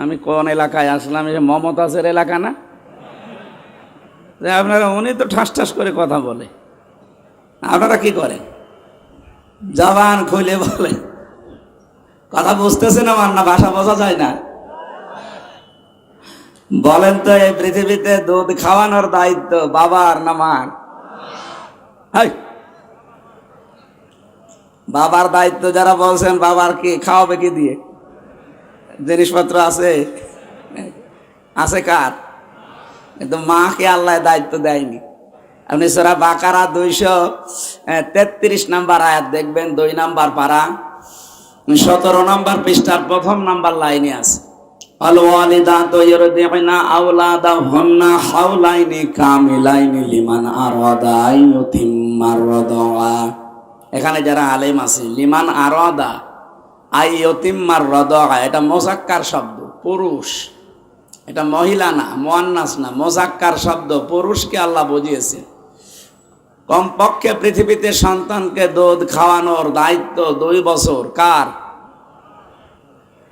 আমি কোন এলাকায় আসলাম, এই মমতাজের এলাকা না? আপনারা, উনি তো ঠাস ঠাস করে কথা বলে, আপনারা কি করেন? জবান খুলে বলে। কথা বুঝতেছেন আমার, না ভাষা বোঝা যায় না? বলেন তো, এই পৃথিবীতে দুধ খাওয়ানোর দায়িত্ব বাবার না মার? বাবার দায়িত্ব যারা বলছেন, বাবার কি খাওয়াবে কি দিয়ে? জিনিসপত্র আছে? আছে কার? কিন্তু মাকে আল্লাহ দায়িত্ব দেয়নি। আপনি সূরা বাকারা 233 নম্বর আয়াত দেখবেন, 2 নম্বর পারা, 17 নম্বর পৃষ্ঠার 1ম নম্বর লাইনে আছে, আল ওয়ালিদাতু ইউরদি'না আওলাদাহুন্না হাওলাইনি কামিলাইনি লিমান আরাদা আইয়ুতিম্মার রাদা। এখানে যারা আলেম আছে, লিমান আরাদা আইয়ুতিম্মার রাদা, এটা মুযাক্কার শব্দ, পুরুষ। এটা মহিলা না, মুয়ান্নাস না, মুযাক্কার শব্দ, পুরুষকে আল্লাহ বুঝিয়েছেন। কমপক্ষে পৃথিবীতে সন্তানকে দুধ খাওয়ানোর দায়িত্ব 2 বছর কার?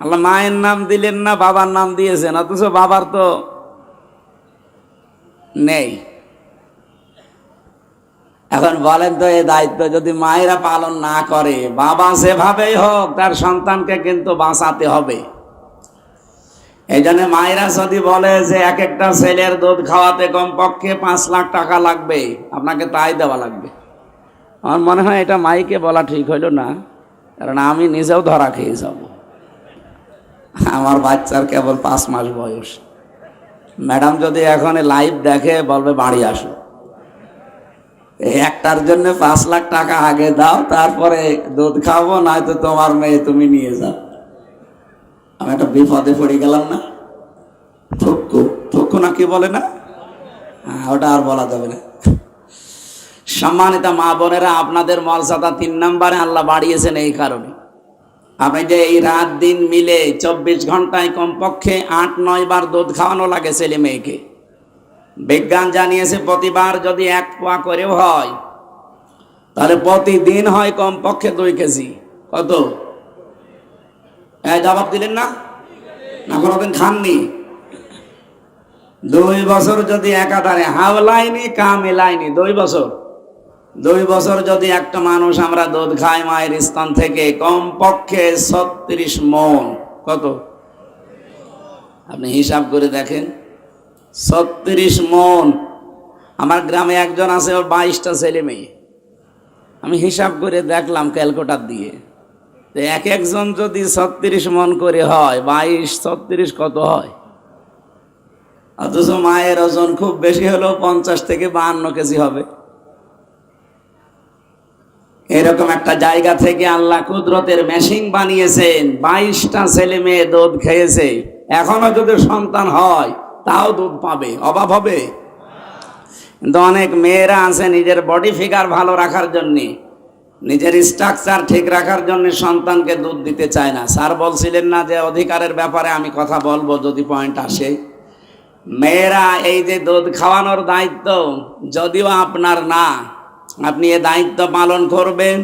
আল্লাহ মায়ের নাম দিলেন না, বাবার নাম দিয়েছেন, অথচ বাবার তো নেই। এখন বলেন তো, এই দায়িত্ব যদি মায়েরা পালন না করে, বাবা যেভাবেই হোক তার সন্তানকে কিন্তু বাঁচাতে হবে। এই জন্য মায়েরা যদি বলে যে এক একটা ছেলের দুধ খাওয়াতে কমপক্ষে 5 লাখ টাকা লাগবে, আপনাকে তাই দেওয়া লাগবে। আমার মনে হয় এটা মাইকে বলা ঠিক হইল না, কারণ আমি নিজেও ধরা খেয়ে যাব। আমার বাচ্চার কেবল 5 মাস বয়স। ম্যাডাম যদি এখন লাইভ দেখে, বলবে বাড়ি আসো, একটার জন্য 5 লাখ টাকা আগে দাও, তারপরে দুধ খাওয়াবো, নয়তো তোমার মেয়ে তুমি নিয়ে যাও। আমি একটা বিপদে পড়ে গেলাম না? ঠক্কু ঠক্কু না কি বলে না, ওটা আর বলা যাবে না। সম্মানিত মা বোনেরা, আপনাদের মর্যাদা 3 নম্বরে আল্লাহ বাড়িয়েছেন এই কারণে। আপনি যে এই রাত দিন মিলে 24 ঘন্টায় কমপক্ষে 8-9 বার দুধ খাওয়ানো লাগে ছেলে মেয়েকে। বিজ্ঞান জানিয়েছে প্রতিবার যদি 1 পোয়া করেও হয়, তাহলে প্রতিদিন হয় কমপক্ষে 2 কেজি। কত? জবাব দিলেন না? না কোনোদিন খাননি? 2 বছর যদি একাধারে হাওলাইনি কামিলাইনি, 2 বছর যদি একটা মানুষ আমরা দুধ খাই মায়ের স্তন থেকে, কমপক্ষে 36 মণ। কত? আপনি হিসাব করে দেখেন, 36 মণ। আমার গ্রামে একজন আছে, ওর 22টা ছেলে মেয়ে। আমি হিসাব করে দেখলাম ক্যালকুলেটর দিয়ে, এক একজন যদি 36 মণ করে হয়, 22 36 কত হয়? অথচ মায়ের ওজন খুব বেশি হলেও 50 থেকে 52 কেজি হবে। এরকম একটা জায়গা থেকে আল্লাহ কুদরতের মেশিন বানিয়েছেন। 22টা ছেলে মেয়ে দুধ খেয়েছে, এখনো যদি সন্তান হয় তাও দুধ পাবে, অভাব হবে? কিন্তু অনেক মেয়েরা আছে নিজের বডি ফিগার ভালো রাখার জন্যে, নিজের স্ট্রাকচার ঠিক রাখার জন্য সন্তানকে দুধ দিতে চায় না। স্যার বলছিলেন না যে অধিকারের ব্যাপারে আমি কথা বলবো যদি পয়েন্ট আসে। মেয়েরা এই যে দুধ খাওয়ানোর দায়িত্ব যদিও আপনার না, আপনি এ দায়িত্ব পালন করবেন।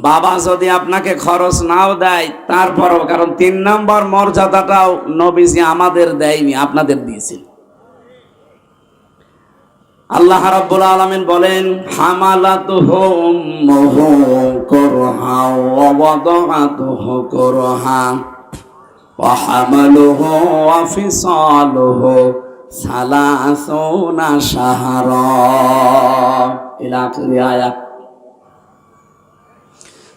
বাবা যদি আপনাকে খরচ নাও দেয় তারপরও, কারণ 3 নম্বর মর্যাদাটাও নবীজি আমাদের দেয়নি, আপনাদের দিয়েছেন। আল্লাহ রাব্বুল আলামিন বলেন, হামালাতুহু উম্মুহু কুরহা ওয়া ওয়াদাআতুহু কুরহা ওয়া হামালুহু ওয়া ফিসালুহু 30 শাহরা ইলা আখিরি আয়াত।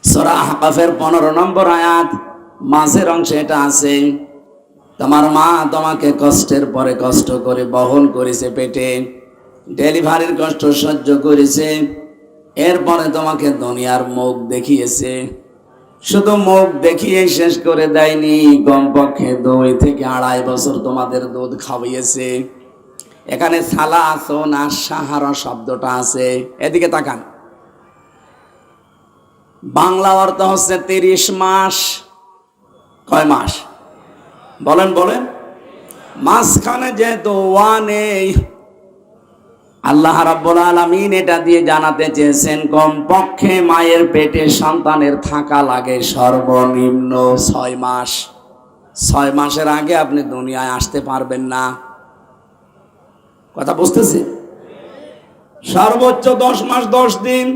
সূরা আহকাফের 15 নম্বর আয়াত, মাঝের অংশে এটা আছে, তোমার মা তোমাকে কষ্টের পরে কষ্ট করে বহন করেছে পেটে, ডেলিভারির কষ্ট সহ্য করেছে, এরপরে তোমাকে দুনিয়ার মুখ দেখিয়েছে। শুধু মুখ দেখিয়ে শেষ করে দেয়নি, কমপক্ষে 2 থেকে 2.5 বছর তোমাদের দুধ খাওয়িয়েছে। এখানে সালাসুনা শাহরা শব্দটা আছে, এদিকে তাকান। বাংলা অর্থ হচ্ছে 30 মাস। কয় মাস? বলেন বলেন। মাঝখানে যেহেতু ওয়া নেই, আল্লাহ রাব্বুল আলামিন এটা দিয়ে জানাতে চেয়েছেন কমপক্ষে মায়ের পেটে সন্তানের থাকা লাগে সর্বনিম্ন 6 মাস। 6 মাসের আগে আপনি দুনিয়ায় আসতে পারবেন না। কথা বুঝতেছি? সর্বোচ্চ 10 মাস 10 দিন।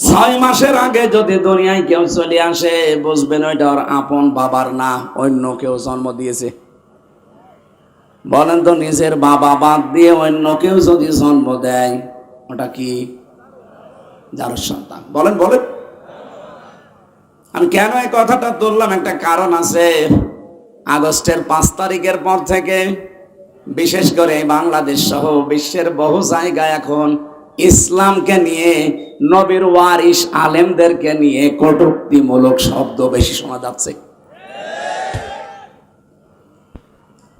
6 মাসের আগে যদি দুনিয়ায় কেউ চলে আসে, বুঝবেন ওইটা ওর আপন বাবার না, অন্য কেউ জন্ম দিয়েছে। বলেন তো, নিজের বাবা বাদ দিয়ে অন্য কেউ যদি জন্ম দেয়, ওটা কি? যার সন্তান। বলেন বলেন। আমি কেন এই কথাটা তুললাম, একটা কারণ আছে। আগস্টের 5 তারিখের পর থেকে বিশেষ করে বাংলাদেশ সহ বিশ্বের বহু জায়গায় এখন ইসলামকে নিয়ে, নবীর ওয়ারিস আলেমদেরকে নিয়ে কটূক্তিমূলক শব্দ বেশি শোনা যাচ্ছে।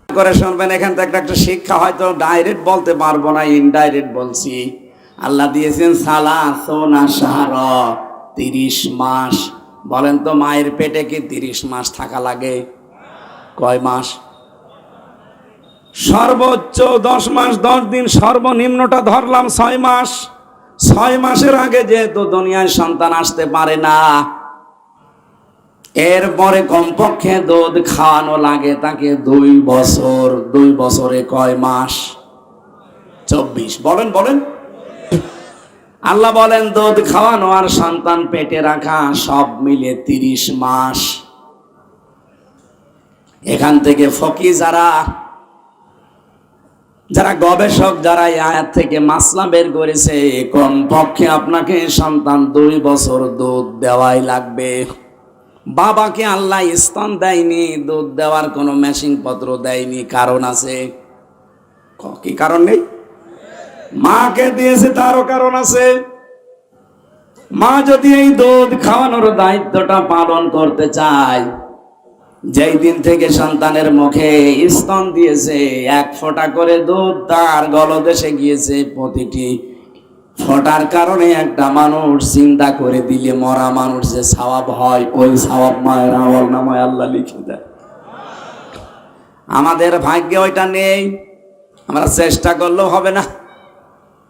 করে শুনবেন, এখান থেকে একটা শিক্ষা হয়তো ডাইরেক্ট বলতে পারবো না, ইনডাইরেক্ট বলছি। আল্লাহ দিয়েছেন সালাসুনা শাহরা, 30 মাস। বলেন তো, মায়ের পেটে কি 30 মাস থাকা লাগে? কয় মাস? সর্বোচ্চ 10 মাস 10 দিন, সর্বনিম্নটা ধরলাম 6 মাস। 6 মাসের আগে যেহেতু দুনিয়ায় সন্তান আসতে পারে না, এরপরে কমপক্ষে দুধ খাওয়ানো লাগে তাকে 2 বছর। 2 বছরে কয় মাস? 24। বলেন বলেন। আল্লাহ বলেন দুধ খাওয়ানো আর সন্তান পেটে রাখা সব মিলে 30 মাস। এখান থেকে ফকি যারা গবেষক, যারা এই আয়াত থেকে মাসলা বের করেছে, কমপক্ষে আপনাকে সন্তান 2 বছর দুধ দেওয়াই লাগবে। বাবাকে আল্লাহ স্তন দেয়নি, দুধ দেওয়ার কোনো মেশিন পত্র দেয়নি, কারণ আছে। কি কারণ নেই? মাকে দিয়েছে, তারও কারণ আছে। মা যদি এই দুধ খাওয়ানোর দায়িত্বটা পালন করতে চায়, যেই দিন থেকে সন্তানের মুখে স্তন দিয়েছে, 1 ফোঁটা করে দুধ তার গলদেশে গিয়েছে, প্রতিটি ফোঁটার কারণে একটা মানুষ চিন্তা করে দিলে মরা মানুষ যে সওয়াব হয়, ওই সওয়াব মায়ের আমল নামায় আল্লাহ লিখে দেয়। আমাদের ভাগ্যে ওইটা নেই। আমরা চেষ্টা করলেও হবে না।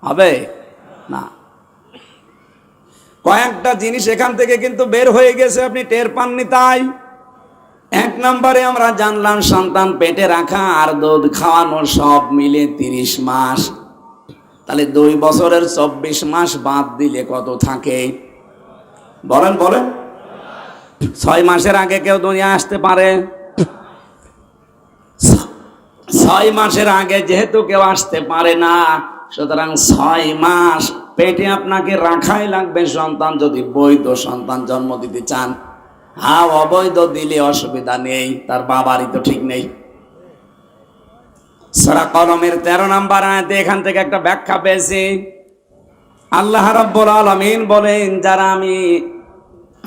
হবে না। কয়েকটা জিনিস এখান থেকে কিন্তু বের হয়ে গেছে, আপনি টের পাননি। তাই 1 নম্বরে আমরা জানলাম সন্তান পেটে রাখা আর দুধ খাওয়ানো সব মিলে 30 মাস। তাহলে 2 বছরের 24 মাস বাদ দিলে কত থাকে? বলেন বলেন। 6 মাসের আগে কেউ দুনিয়া আসতে পারে? 6 মাসের আগে যেহেতু কেউ আসতে পারে না, সুতরাং 6 মাস পেটে আপনাকে রাখাই লাগবে সন্তান, যদি বৈধ সন্তান জন্ম দিতে চান। হ্যাঁ, অবৈধ দিলে অসুবিধা নেই, তার বাবারই তো ঠিক নেই। সূরা কলমের 13 নম্বর আয়াতে এখান থেকে একটা ব্যাখ্যা পেয়েছি। আল্লাহ রাব্বুল আলামিন বলেন, যারা আমি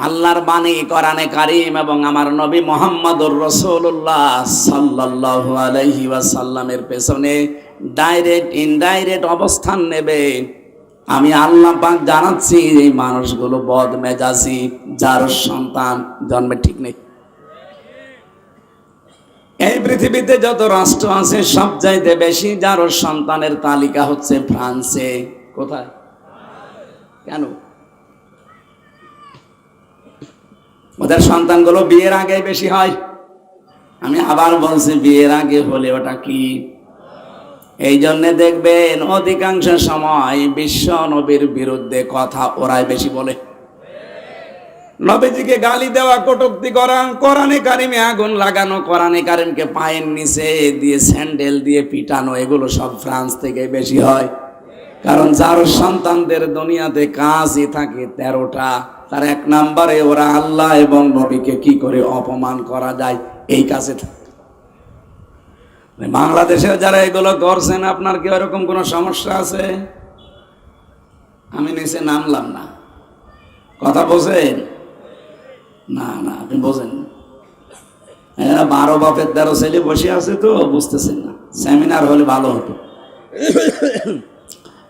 আল্লাহর বাণী কোরআনে কারীম এবং আমার নবী মুহাম্মদুর রাসূলুল্লাহ সাল্লাল্লাহু আলাইহি ওয়াসাল্লামের পেছনে ডাইরেক্ট ইনডাইরেক্ট অবস্থান নেবে, আমি আল্লাহ পাক জানাচ্ছি এই মানুষগুলো বদমেজাজি, যার সন্তান জন্মে ঠিক নেই। এই পৃথিবীতে যত রাষ্ট্র আছে সবচাইতে বেশি যার সন্তানের তালিকা হচ্ছে ফ্রান্সে। কোথায়? কেন? ওদের সন্তানগুলো বিয়ের আগে বেশি হয়। আমি আবার বলছি, বিয়ের আগে হলে ওটা কি? এই জন্য দেখবেন অধিকাংশ সময় বিশ্ব নবীর বিরুদ্ধে কথা ওরাই বেশি বলে। নবীজিকে গালি দেওয়া, কটূক্তি করা, কোরআনে কারিমে আগুন লাগানো, কোরআনে কারিমকে পায়ের নিচে দিয়ে স্যান্ডেল দিয়ে পিটানো, এগুলো সব ফ্রান্স থেকে বেশি হয়। কারণ যার সন্তানদের দুনিয়াতে কাজই থাকে 13টা, তার 1 নম্বরে ওরা আল্লাহ এবং নবীকে কি করে অপমান করা যায় এই কাজে থাকে। বাংলাদেশে যারা এগুলো করছেন, আপনার কি ওরকম কোনো সমস্যা আছে? আমি নিচে নামলাম না, কথা বোঝেন না? না, আপনি বোঝেন না। 12 বাপের 13 ছেলে বসে আছে তো বুঝতেছেন না। সেমিনার হলে ভালো হতো।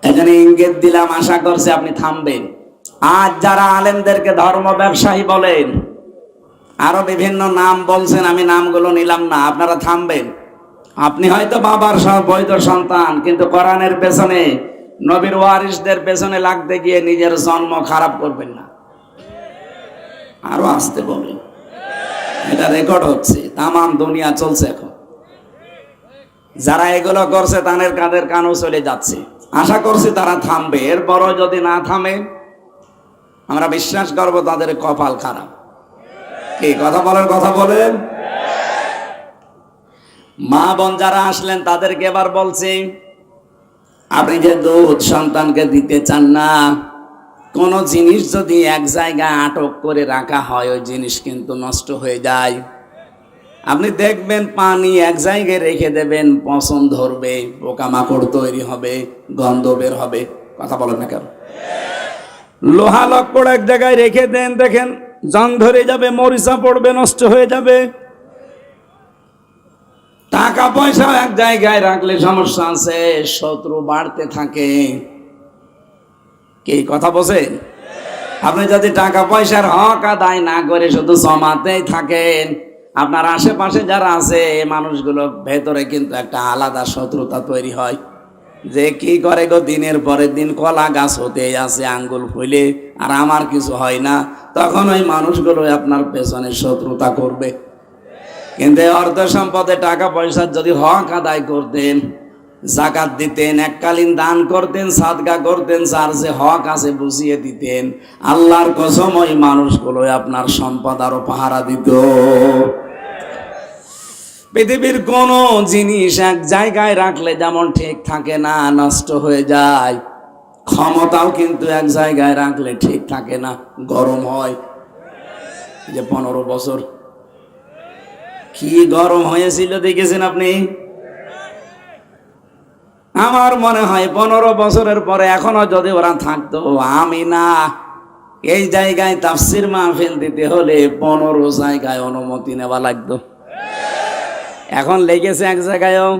এখানে ইঙ্গিত দিলাম, আশা করছি আপনি থামবেন। আজ যারা আলেমদেরকে ধর্ম ব্যবসায়ী বলেন, আরো বিভিন্ন নাম বলছেন, আমি নামগুলো নিলাম না, আপনারা থামবেন। আপনি হয়তো বাবার বৈধ সন্তান, কিন্তু কোরআনের পেছনে, নবীর ওয়ারিসদের পেছনে লাগতে গিয়ে নিজের জন্ম খারাপ করবেন না। আরো আসতে বলেন। এটা রেকর্ড হচ্ছে, তামাম দুনিয়া চলছে এখন। যারা এগুলো করছে তাদের কাঁধের কানও চলে যাচ্ছে। আশা করছি তারা থামবে, এরপরও যদি না থামে আমরা বিশ্বাস করব তাদের কপাল খারাপ। কি কথা বলেন, কথা বলেন। মা বোন যারা আসলেন তাদেরকে এবার বলছি, আপনি যে দুধ সন্তানকে দিতে চান না, কোন জিনিস যদি এক জায়গায় আটক করে রাখা হয় ওই জিনিস কিন্তু নষ্ট হয়ে যায়। আপনি দেখবেন পানি এক জায়গায় রেখে দেবেন, পচন ধরবে, পোকামাকড় তৈরি হবে, গন্ধ বের হবে। কথা বলেন না কেন? লোহা লক্কড় এক জায়গায় রেখে দেন, দেখেন জং ধরে যাবে, মরিচা পড়বে, নষ্ট হয়ে যাবে। টাকা পয়সা এক জায়গায় রাখলে সমস্যা আছে, শত্রু বাড়তে থাকে। কি কথা বলছেন? আপনি যদি টাকা পয়সার হক আদায় না করে শুধু জমাতেই থাকেন, আপনার আশেপাশে যারা আছে মানুষগুলো ভেতরে কিন্তু একটা আলাদা শত্রুতা তৈরি হয়, যে কি করে গো দিনের পরে দিন কলা গাছ হতে আছে আঙ্গুল ফুলে, আর আমার কিছু হয় না। তখন ওই মানুষগুলো আপনার পেছনে শত্রুতা করবে। কিন্তু অর্থ সম্পদে টাকা পয়সার যদি হক আদায় করতেন, জাকাত দিতেন, এককালীন দান করতেন, সাদকা করতেন, যার যে হক আছে বুঝিয়ে দিতেন, আল্লাহর কসম ওই মানুষগুলো আপনার সম্পদ আরো পাহারা দিত। পৃথিবীর কোন জিনিস এক জায়গায় রাখলে যেমন ঠিক থাকে না, নষ্ট হয়ে যায়, ক্ষমতাও কিন্তু এক জায়গায় রাখলে ঠিক থাকে না, গরম হয়। যে 15 বছর কি গরম হয়েছিল দেখেছেন আপনি? আমার মনে হয় 15 বছরের পরে এখনো যদি ওরা থাকতো, আমি না এই জায়গায় তাফসির মাহফিল দিতে হলে 15 জায়গায় অনুমতি নেওয়া লাগতো। এখন লেগেছে এক জায়গায়ও,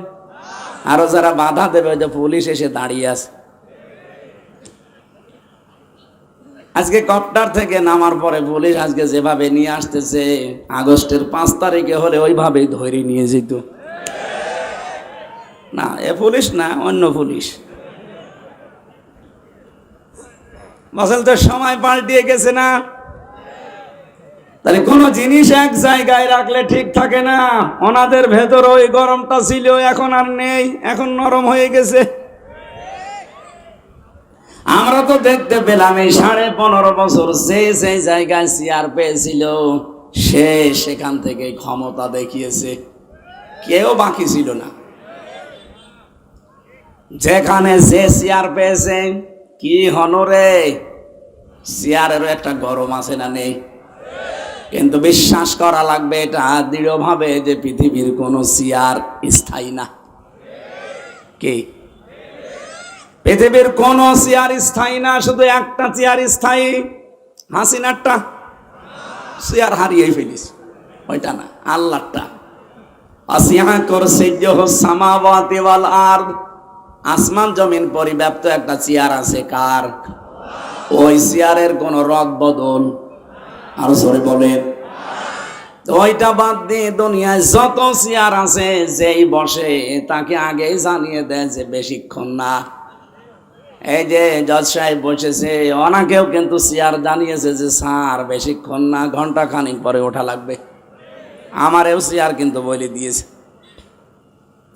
আরো যারা বাধা দেবে যে পুলিশ এসে দাঁড়িয়ে আছে। আজকে কপ্টার থেকে নামার পরে পুলিশ আজকে যেভাবে নিয়ে আসতেছে, আগস্টের 5 তারিখে হলে ওইভাবেই ধরে নিয়ে যেত। না, এ পুলিশ না, অন্য পুলিশ। আসল তো সময় পাল্টিয়ে গেছে না? তাহলে কোন জিনিস এক জায়গায় রাখলে ঠিক থাকে না। ওনাদের ভেতর ওই গরমটা ছিল, এখন আর নেই, এখন নরম হয়ে গেছে। আমরা তো দেখতে পেলাম এই 15.5 বছর যে যে জায়গায় চেয়ার পেয়েছিল সে সেখান থেকে ক্ষমতা দেখিয়েছে, কেউ বাকি ছিল না। যেখানে যে চেয়ার পেয়েছে, কি হনরে, চেয়ারেরও একটা গরম আছে না নেই? কিন্তু বিশ্বাস করা লাগবে এটা দৃঢ়ভাবে যে পৃথিবীর কোন চেয়ার স্থায়ী না। কি? পৃথিবীর কোন চেয়ার স্থায়ী না, শুধু একটা চেয়ার স্থায়ী, হাসিনারটা। চেয়ার হারিয়ে ফেলিস, ওইটা না, আল্লাহটা। আসিয়া কুরসিয়্যুহু সামাওয়াতি ওয়াল আরদ, আসমান জমিন পরিব্যাপ্ত একটা চেয়ার আছে, কার? ওই চেয়ারের কোন রদ বদল আরো জোরে বলেন। ওইটা বাদ দিয়ে দুনিয়ায় যত চেয়ার আছে, যেই বসে তাকে আগেই জানিয়ে দেয় যে বেশিক্ষণ না। এই যে জজ সাহেব বসেছে, ওনাকেও কিন্তু চেয়ার জানিয়েছে যে স্যার বেশিক্ষণ না, ঘন্টা খানিক পরে ওঠা লাগবে। আমারও চেয়ার কিন্তু বলে দিয়েছে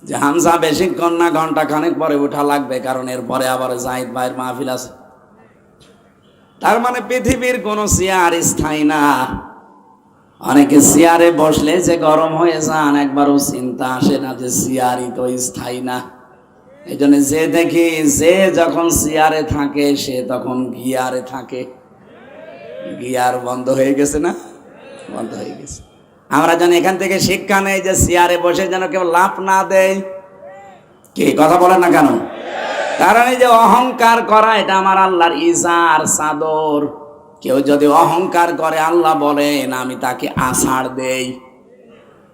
যে হামজা বেশিক্ষণ না, ঘন্টা খানিক পরে ওঠা লাগবে, কারণ এরপরে আবার জাহিদ ভাইয়ের মাহফিল আছে। তার মানে পৃথিবীর কোন চেয়ার স্থায়ী না। অনেকে চেয়ারে বসলে যে গরম হয়ে যান, একবারও চিন্তা আসে না যে চেয়ারই তো স্থায়ী না। এই জন্য যে দেখি যে যখন চেয়ারে থাকে সে তখন গিয়ারে থাকে। গিয়ার বন্ধ হয়ে গেছে না? বন্ধ হয়ে গেছে। আমরা যেন এখান থেকে শিক্ষা নেই যে চেয়ারে বসে যেন কেউ লাভ না দেয়। কি কথা বলেন না কেন? কারণ এই যে অহংকার করা, এটা আমার আল্লাহর ইজার চাদর। কেউ যদি অহংকার করে, আল্লাহ বলেন আমি তাকে আষাঢ় দেই।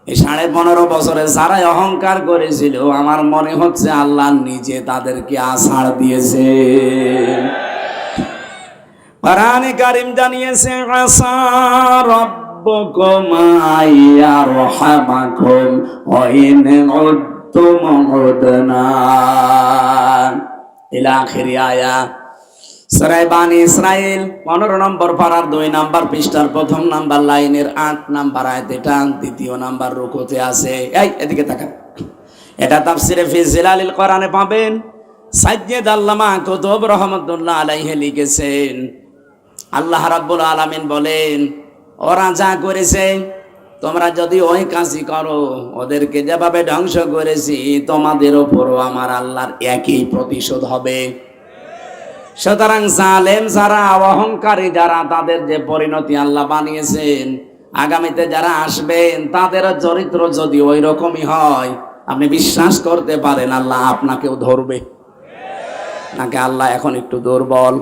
এই 15.5 বছরে যারা অহংকার করেছিল, আমার মনে হচ্ছে আল্লাহ নিজে তাদেরকে আষাঢ় দিয়েছে। কোরআনে কারীম জানিয়েছে, আসা রাব্বুকুম আইয়ারহামাকুম ওয়া ইন উদ্তুম উদনা ইলা আখিরি আয়া। সূরা বানী ইসরাইল 15 নম্বর পারার 2 নম্বর পৃষ্ঠার 1 নম্বর লাইনের 8 নম্বর আয়াত, এটা 2 নম্বর রুকুতে আছে। এই এদিকে তাকান, এটা তাফসিরে ফি জিলালিল কোরআনে পাবেন। সাইয়্যিদ আল্লামা কুতুব রহমাতুল্লাহ আলাইহি লিখেছেন, আল্লাহ রাব্বুল আলামিন বলেন, ওরা যা করেছে তোমরা যদি ওই কাজই করো, ওদেরকে যেভাবে ধ্বংস করেছি তোমাদের উপরও আমার আল্লাহর একই প্রতিশোধ হবে। সুতরাং জালেম যারা, অহংকারী যারা, তাদের যে পরিণতি আল্লাহ বানিয়েছেন, আগামীতে যারা আসবেন তাদের চরিত্র যদি ওই রকমই হয়, আপনি বিশ্বাস করতে পারেন আল্লাহ আপনাকেও ধরবে। নাকি আল্লাহ এখন একটু দুর্বল?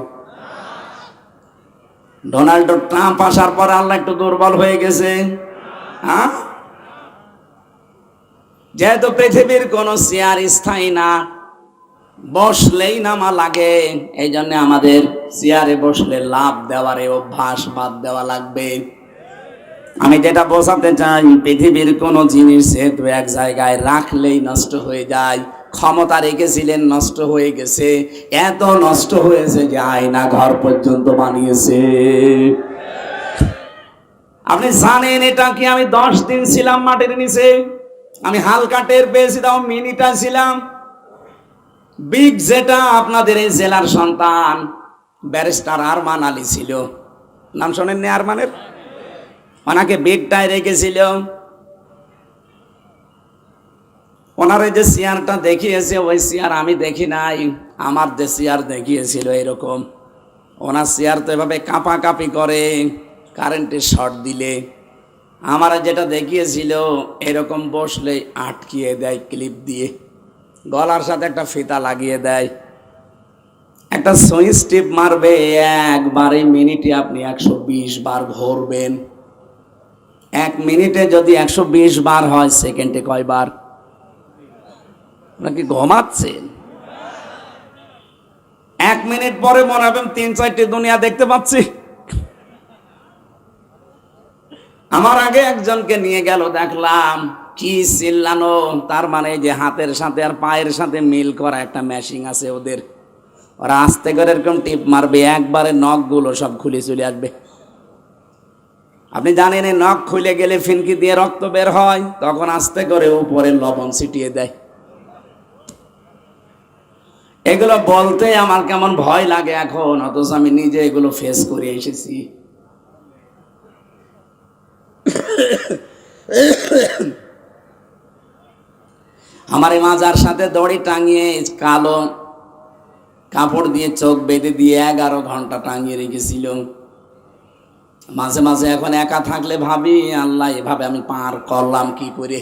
ডোনাল্ড ট্রাম্প আসার পর আল্লাহ একটু দুর্বল হয়ে গেছে? হ্যাঁ, যেহেতু পৃথিবীর কোন চেয়ার স্থায়ী না, বসলেই নামা লাগে, এই জন্য আমাদের চেয়ারে বসলে লাভ দেওয়ার অভ্যাস বাদ দেওয়া লাগবে। আমি যেটা বোঝাতে চাই, পৃথিবীর কোন জিনিস যেহেতু এক জায়গায় রাখলেই নষ্ট হয়ে যায়, ক্ষমতা রেখেছিলেন নষ্ট হয়ে গেছে, এত নষ্ট হয়েছে যে আয়না ঘর পর্যন্ত বানিয়েছে। আপনি জানেন এটা কি? আমি 10 দিন ছিলাম মাটির নিচে, আমি হালকা টের পেয়েছি, তাও মিনিটা ছিলাম। বিগ যেটা আপনাদের এই জেলার সন্তান ব্যারিস্টার আরমান আলী ছিল, নাম শোনেননি আরমানের? ওনাকে বিগটায় রেখেছিল। ওনার যে চেয়ারটা দেখিয়েছে, ওই চেয়ার আমি দেখি নাই, আমার যে চেয়ার দেখিয়েছিল এরকম। ওনার চেয়ার তো এভাবে কাঁপাকাঁপি করে কারেন্টের শর্ট দিলে। আমার যেটা দেখিয়েছিল এরকম বসলে আটকিয়ে দেয় ক্লিপ দিয়ে, গলার সাথে একটা ফিতা লাগিয়ে দেয়, একটা সুইচ টিপ মারবে, একবারে মিনিটে আপনি 120 বার ঘুরবেন। 1 মিনিটে যদি 120 বার হয়, সেকেন্ডে কয়বার? নাকি ঘুমাচ্ছেন? 1 মিনিট পরে মনে হবে 3-4টি দুনিয়া দেখতে পাচ্ছি। আমার আগে একজনকে নিয়ে গেল, দেখলাম কি চিল্লানো, তার মানে যে হাতের সাথে আর পায়ের সাথে মিল করা একটা মেশিন আছে ওদের, ওরা আস্তে করে এরকম টিপ মারবে, একবারে নখগুলো সব খুলে চলে আসবে। আপনি জানেন এই নখ খুলে গেলে ফিনকি দিয়ে রক্ত বের হয়, তখন আস্তে করে উপরে লবণ ছিটিয়ে দেয়। এগুলো বলতে আমার কেমন ভয় লাগে এখন, অথচ আমি নিজে এগুলো ফেস করে এসেছি। আমার এই মাজার সাথে দড়ি টাঙিয়ে কালো কাপড় দিয়ে চোখ বেঁধে দিয়ে 11 ঘন্টা টাঙিয়ে রেখেছিল। মাঝে মাঝে এখন একা থাকলে ভাবি, আল্লাহ এভাবে আমি পার করলাম কি করে।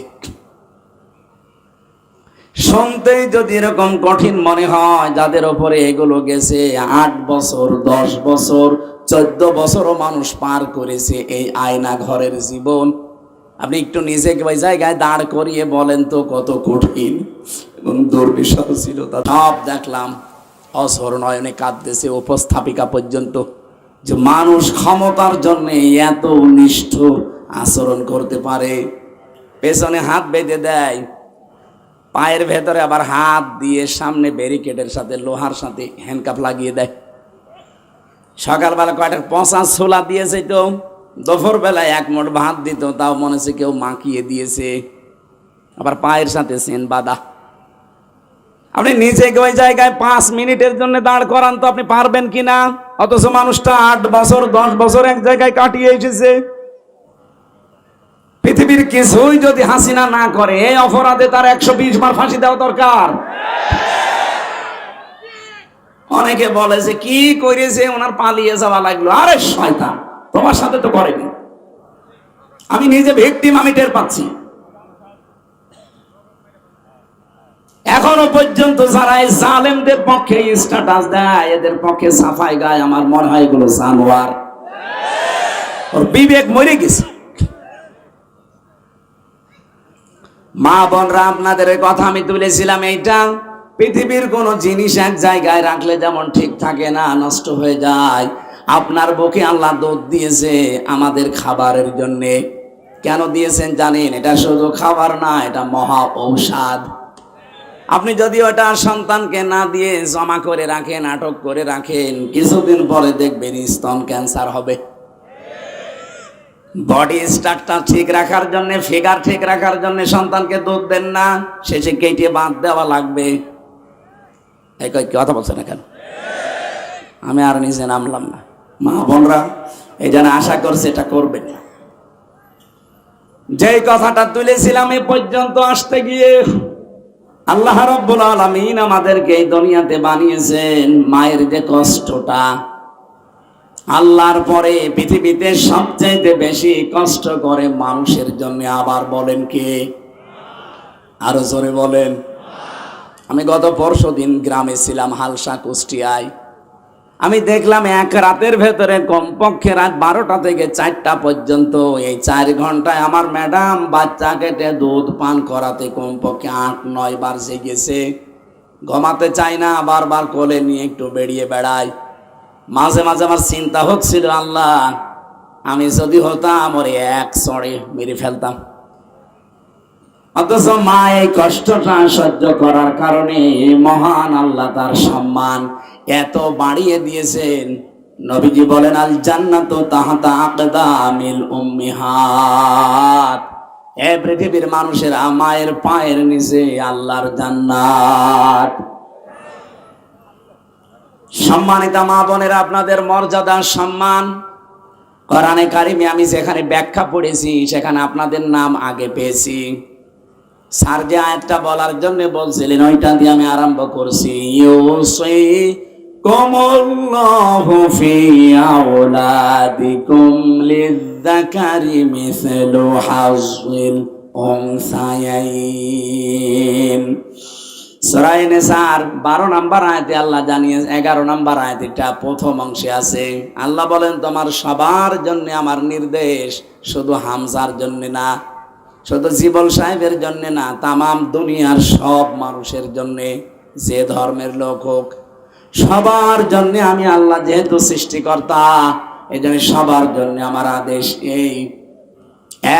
শুনতেই যদি এরকম কঠিন মনে হয়, যাদের উপরে এগুলো গেছে 8 বছর 10 বছর 14 বছরও মানুষ পার করেছে এই আয়না ঘরের জীবন, আপনি একটু নিজেকে ওই জায়গায় দাঁড় করিয়ে বলেন তো কত কঠিন এবং দুর্বিষহ ছিল। তা সব দেখলাম, অসর নয়নে কাঁদতেছে উপস্থাপিকা পর্যন্ত, যে মানুষ ক্ষমতার জন্য এত নিষ্ঠুর আচরণ করতে পারে। পেছনে হাত বেঁধে দেয়, পায়ের ভেতরে আবার হাত দিয়ে সামনে ব্যারিকেডের সাথে লোহার সাথে হ্যান্ডকাপ লাগিয়ে দেয়। সকালবেলা কয়টা পচা ছোলা দিয়েছে, তো দুপুর বেলায় 1 মুঠ ভাত দিত, তাও মনে হচ্ছে কেউ মাখিয়ে দিয়েছে, আবার পায়ের সাথে চেন বাঁধা। আপনি নিজেকে ওই জায়গায় 5 মিনিটের জন্য দাঁড় করান তো আপনি পারবেন কিনা? অথচ মানুষটা 8 বছর 10 বছর এক জায়গায় কাটিয়ে এসেছে। পৃথিবীর কিছুই যদি হাসিনা না করে, এই অপরাধে তার 120 বার ফাঁসি দেওয়া দরকার। অনেকে বলে যে কি করেছে, ওনার পালিয়ে যাওয়া লাগলো। আরে শয়তান, তোমার সাথে তো করেনি, আমি নিজে ভিকটিম, আমি টের পাচ্ছি। এখনো পর্যন্ত যারা এই জালেমদের পক্ষে স্ট্যাটাস দেয়, এদের পক্ষে সাফাই গায়, আমার মনে হয় এগুলো জানোয়ার, ওর বিবেক মরে গেছে। মা বোনরা, আপনাদের কথা আমি তুলেছিলাম এইটা, পৃথিবীর কোন জিনিস এক জায়গায় রাখলে যেমন ঠিক থাকে না, নষ্ট হয়ে যায়। আপনার বুকে আল্লাহ দুধ দিয়েছে আমাদের খাবারের জন্য। কেন দিয়েছেন জানেন? এটা শুধু খাবার না, এটা মহা ঔষধ। আপনি যদি ওটা সন্তানকে না দিয়ে জমা করে রাখেন, আটক করে রাখেন, কিছুদিন পরে দেখবেন স্তন ক্যান্সার হবে। বডি স্ট্রাকচার ঠিক রাখার জন্য, ফিগার ঠিক রাখার জন্য সন্তানকে দুধ দেন না, শেষে কেটে বাদ দেওয়া লাগবে। এই কথা বলছে না কেন? আমি আর নিজে নামলাম না। মা বোনরা এই জন্য আশা করছে এটা করবেন না। যেই কথাটা তুলেছিলাম এ পর্যন্ত আসতে গিয়ে আল্লাহ রাব্বুল আলামিন আমাদেরকে এই দুনিয়াতে বানিয়েছেন। মায়ের যে কষ্টটা, আল্লাহর পরে পৃথিবীতে সবচেয়ে বেশি কষ্ট করে মানুষের জন্য। আবার বলেন কে? আরো জোরে বলেন। আমি গত পরশুদিন গ্রামে ছিলাম, হালসা কুষ্টিয়ায়। আমি দেখলাম এক রাতের ভেতরে কমপক্ষে রাত 12টা থেকে 4টা পর্যন্ত এই 4 ঘন্টায় আমার ম্যাডাম বাচ্চাকে দুধ পান করাতে কমপক্ষে 8-9 বার জেগেছে। ঘুমাতে চাই না, বারবার কোলে নিয়ে একটু বেরিয়ে বেড়ায়। মাঝে মাঝে আমার চিন্তা হচ্ছিল, আল্লাহ আমি যদি হতাম ওরে এক চড়ে মেরে ফেলতাম। অথচ মা এই কষ্টটা সহ্য করার কারণে মহান আল্লাহ তার সম্মান এত বাড়িয়ে দিয়েছেন। নবীজি বলেন, আল জান্নাতু তাহতা আকদামিল উম্মিহাত। এ পৃথিবীর মানুষের মায়ের পায়ের নিচে আল্লাহর জান্নাত। সম্মানিত মা বোনেরা, আপনাদের মর্যাদা সম্মান কোরআনে কারিমে আমি যেখানে ব্যাখ্যা পড়েছি সেখানে আপনাদের নাম আগে পেয়েছি। স্যার যে আয়াতটা বলার জন্য বলছিলেন ওইটা দিয়ে আমি আরম্ভ করছি। ইউসিকুমুল্লাহু ফি আওলাদিকুম লিয-যাকারি মিসলু হায্জিল উনসায়াইন। সূরা নিসার 12 নম্বর আয়াতে আল্লাহ জানিয়ে 11 নম্বর আয়াত এটা প্রথম অংশে আছে। আল্লাহ বলেন, তোমার সবার জন্য আমার নির্দেশ, শুধু হামজার জন্য না, শুধু জীবল সাহেবের জন্য না, তামাম দুনিয়ার সব মানুষের জন্য, যে ধর্মের লোক হোক সবার জন্য আমি আল্লাহ যেহেতু সৃষ্টিকর্তা, এই জন্য সবার জন্য আমার আদেশ এই,